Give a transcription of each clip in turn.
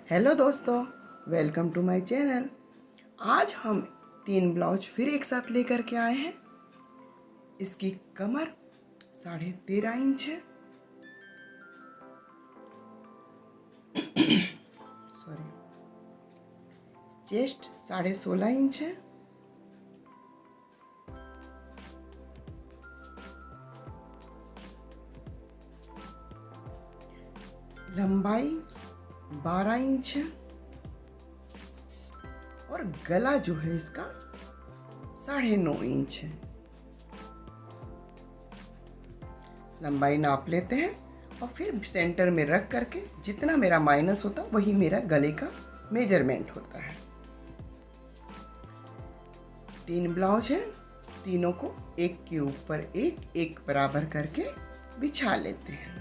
Hello दोस्तों, welcome to my channel. आज हम 3 ब्लाउज फिर एक साथ लेकर के आए हैं। इसकी कमर 13.5 इंच है, सॉरी, चेस्ट 16.5 इंच है, लंबाई 12 इंच है और गला जो है इसका 9.5 इंच है। लंबाई नाप लेते हैं और फिर सेंटर में रख करके जितना मेरा माइनस होता है वही मेरा गले का मेजरमेंट होता है। 3 ब्लाउज है, तीनों को एक के ऊपर एक बराबर करके बिछा लेते हैं।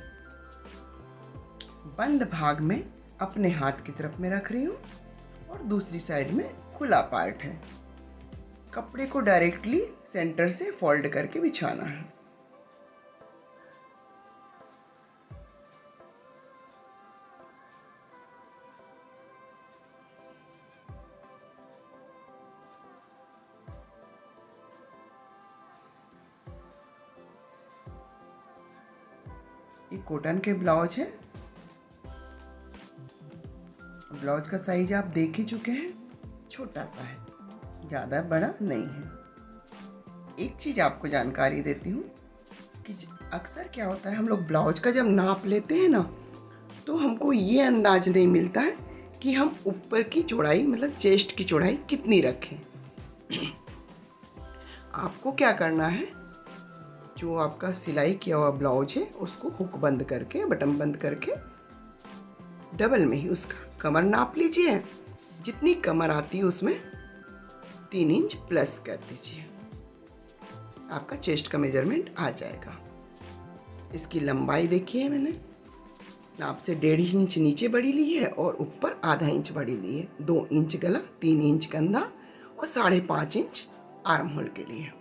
बंद भाग में अपने हाथ की तरफ में रख रही हूँ और दूसरी साइड में खुला पार्ट है। कपड़े को डायरेक्टली सेंटर से फोल्ड करके बिछाना है। ये कॉटन के ब्लाउज है। ब्लाउज का साइज आप देख ही चुके हैं, छोटा सा है, ज़्यादा बड़ा नहीं है। एक चीज़ आपको जानकारी देती हूँ कि अक्सर क्या होता है, हम लोग ब्लाउज का जब नाप लेते हैं ना, तो हमको ये अंदाज नहीं मिलता है कि हम ऊपर की चौड़ाई मतलब चेस्ट की चौड़ाई कितनी रखें। आपको क्या करना है, जो आपका सिलाई किया हुआ ब्लाउज है उसको हुक बंद करके, बटन बंद करके डबल में ही उसका कमर नाप लीजिए। जितनी कमर आती है उसमें 3 इंच प्लस कर दीजिए, आपका चेस्ट का मेजरमेंट आ जाएगा। इसकी लंबाई देखिए, मैंने नाप से 1.5 इंच नीचे बढ़ी ली है और ऊपर आधा इंच बढ़ी ली है। 2 इंच गला, 3 इंच कंधा और 5.5 इंच आर्म होल के लिए।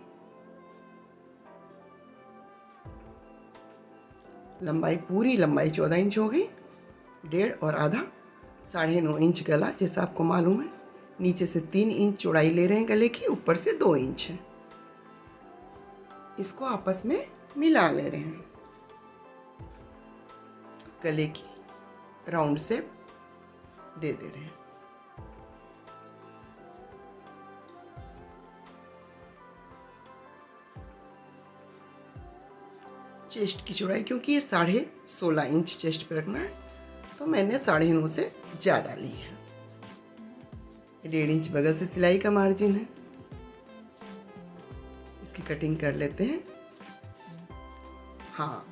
लंबाई, पूरी लंबाई 14 इंच हो गई। 1.5 और आधा 9.5 इंच गला, जैसा आपको मालूम है। नीचे से 3 इंच चौड़ाई ले रहे हैं गले की, ऊपर से 2 इंच है। इसको आपस में मिला ले रहे हैं। गले की राउंड शेप दे दे रहे हैं। चेस्ट की चौड़ाई, क्योंकि ये 16.5 इंच चेस्ट पे रखना है, तो मैंने 9.5 से ज़्यादा ली है। 1.5 इंच बगल से सिलाई का मार्जिन है। इसकी कटिंग कर लेते हैं। हाँ,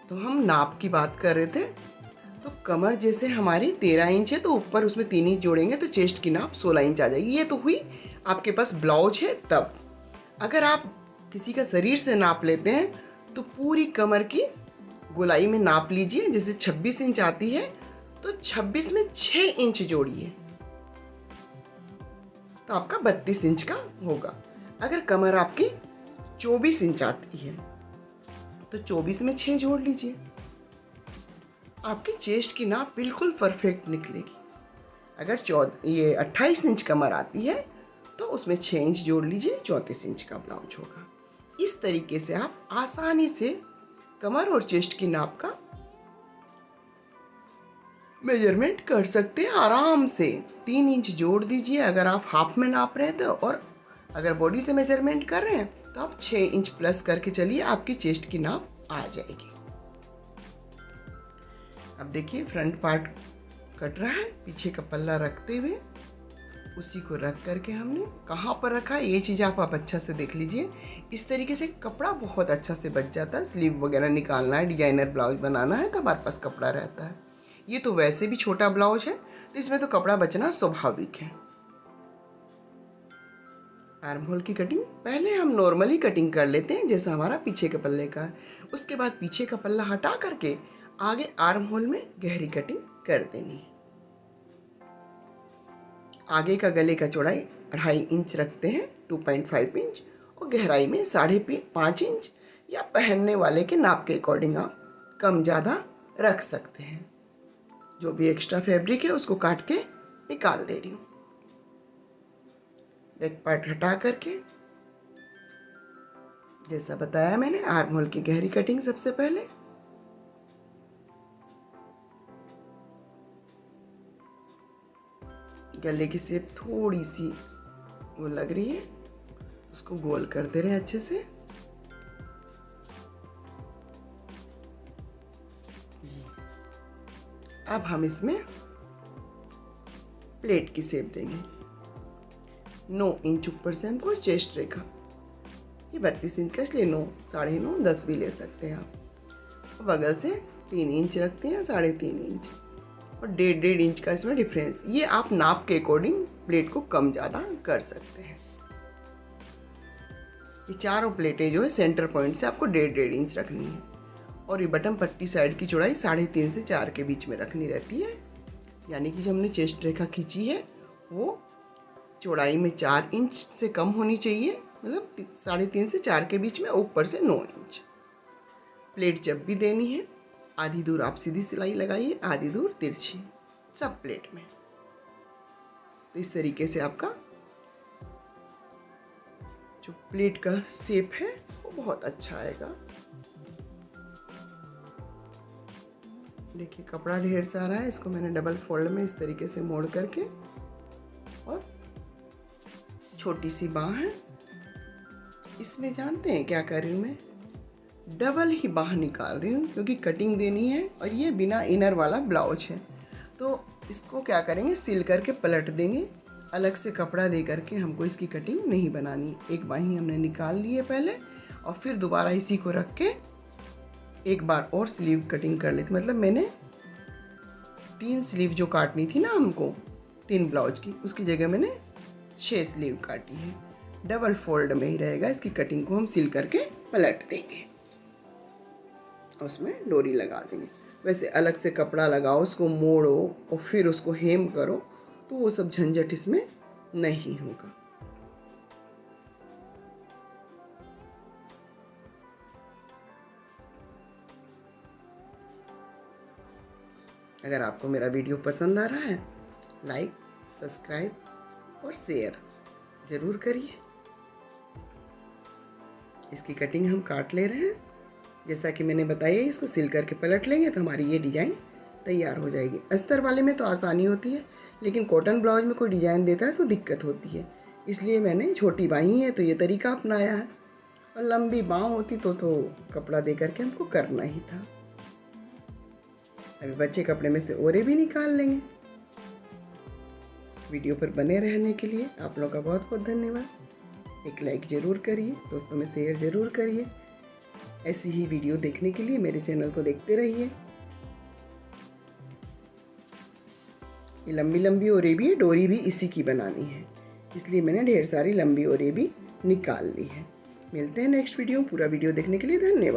तो हम नाप की बात कर रहे थे, तो कमर जैसे हमारी 13 इंच है, तो ऊपर उसमें 3 इंच जोड़ेंगे तो चेस्ट की नाप 16 इंच आ जाएगी। ये तो हुई आपके पास ब्लाउज है तब। अगर आप किसी का शरीर से नाप लेते हैं तो पूरी कमर की गोलाई में नाप लीजिए। जैसे 26 इंच आती है तो 26 में 6 इंच जोड़िए, तो आपका 32 इंच का होगा। अगर कमर आपकी 24 इंच आती है तो 24 में 6 जोड़ लीजिए, आपकी चेस्ट की नाप बिल्कुल परफेक्ट निकलेगी। अगर 28 इंच कमर आती है तो उसमें 6 इंच जोड़ लीजिए, 34 इंच का ब्लाउज होगा। इस तरीके से आप आसानी से कमर और चेस्ट की नाप का मेजरमेंट कर सकते हैं आराम से। 3 इंच जोड़ दीजिए अगर आप हाफ में नाप रहे हैं तो, और अगर बॉडी से मेजरमेंट कर रहे हैं तो आप 6 इंच प्लस करके चलिए, आपकी चेस्ट की नाप आ जाएगी। अब देखिए, फ्रंट पार्ट कट रहा है। पीछे का पल्ला रखते हुए उसी को रख करके हमने कहाँ पर रखा है, ये चीज़ आप अच्छा से देख लीजिए। इस तरीके से कपड़ा बहुत अच्छा से बच जाता है। स्लीव वगैरह निकालना है, डिजाइनर ब्लाउज बनाना है तो हमारे पास कपड़ा रहता है। ये तो वैसे भी छोटा ब्लाउज है तो इसमें तो कपड़ा बचना स्वाभाविक है। आर्म होल की कटिंग पहले हम नॉर्मली कटिंग कर लेते हैं, जैसा हमारा पीछे के पल्ले का। उसके बाद पीछे का पल्ला हटा करके आगे आर्म होल में गहरी कटिंग कर देनी है। आगे का गले का चौड़ाई 2.5 इंच रखते हैं, 2.5 इंच, और गहराई में 5.5 इंच, या पहनने वाले के नाप के अकॉर्डिंग आप कम ज़्यादा रख सकते हैं। जो भी एक्स्ट्रा फैब्रिक है उसको काट के निकाल दे रही हूँ। बैक पार्ट हटा करके जैसा बताया मैंने, आर्म होल की गहरी कटिंग सबसे पहले, गले की शेप थोड़ी सी वो लग रही है, उसको गोल कर दे रहे हैं अच्छे से। अब हम इसमें प्लेट की शेप देंगे। 9 इंच ऊपर से हमको चेस्ट रेखा, ये 32 इंच का इसलिए 9, 9.5, 10 भी ले सकते हैं आप। बगल से 3 इंच रखते हैं, 3.5 इंच और 1.5 इंच का इसमें डिफरेंस। ये आप नाप के अकॉर्डिंग प्लेट को कम ज़्यादा कर सकते हैं। ये चारों प्लेटें जो है सेंटर पॉइंट से आपको 1.5 इंच रखनी है और ये बटन पट्टी साइड की चौड़ाई 3.5 से 4 के बीच में रखनी रहती है। यानी कि जो हमने चेस्ट रेखा खींची है वो चौड़ाई में 4 इंच से कम होनी चाहिए, मतलब 3.5 से 4 के बीच में, ऊपर से 9 इंच। प्लेट जब भी देनी है आधी दूर आप सीधी सिलाई लगाइए, आधी दूर तिरछी, सब प्लेट में। तो इस तरीके से आपका जो प्लेट का शेप है वो बहुत अच्छा आएगा। देखिए कपड़ा ढेर सारा है, इसको मैंने डबल फोल्ड में इस तरीके से मोड़ करके, और छोटी सी बाह है, इसमें जानते हैं क्या कर रही हूँ मैं, डबल ही बाह निकाल रही हूँ क्योंकि कटिंग देनी है और ये बिना इनर वाला ब्लाउज है। तो इसको क्या करेंगे, सिल करके पलट देंगे, अलग से कपड़ा दे करके हमको इसकी कटिंग नहीं बनानी। एक बार ही हमने निकाल ली है पहले, और फिर दोबारा इसी को रख के एक बार और स्लीव कटिंग कर लेती। मतलब मैंने 3 स्लीव जो काटनी थी ना हमको 3 ब्लाउज की, उसकी जगह मैंने 6 स्लीव काटी है। डबल फोल्ड में ही रहेगा, इसकी कटिंग को हम सिल करके पलट देंगे, उसमें डोरी लगा देंगे। वैसे अलग से कपड़ा लगाओ, उसको मोड़ो और फिर उसको हेम करो, तो वो सब झंझट इसमें नहीं होगा। अगर आपको मेरा वीडियो पसंद आ रहा है, लाइक, सब्सक्राइब और शेयर ज़रूर करिए। इसकी कटिंग हम काट ले रहे हैं, जैसा कि मैंने बताया, इसको सिल करके पलट लेंगे तो हमारी ये डिज़ाइन तैयार हो जाएगी। अस्तर वाले में तो आसानी होती है, लेकिन कॉटन ब्लाउज में कोई डिज़ाइन देता है तो दिक्कत होती है। इसलिए मैंने छोटी बाही है तो ये तरीका अपनाया है, और लंबी बाँह होती तो कपड़ा दे करके हमको करना ही था। अभी बचे कपड़े में से ओरे भी निकाल लेंगे। वीडियो पर बने रहने के लिए आप लोगों का बहुत बहुत धन्यवाद। एक लाइक ज़रूर करिए, दोस्तों में शेयर ज़रूर करिए। ऐसी ही वीडियो देखने के लिए मेरे चैनल को देखते रहिए। ये लंबी लंबी ओरे भी है, डोरी भी इसी की बनानी है, इसलिए मैंने ढेर सारी लंबी ओरे भी निकाल ली है। मिलते हैं नेक्स्ट वीडियो। पूरा वीडियो देखने के लिए धन्यवाद।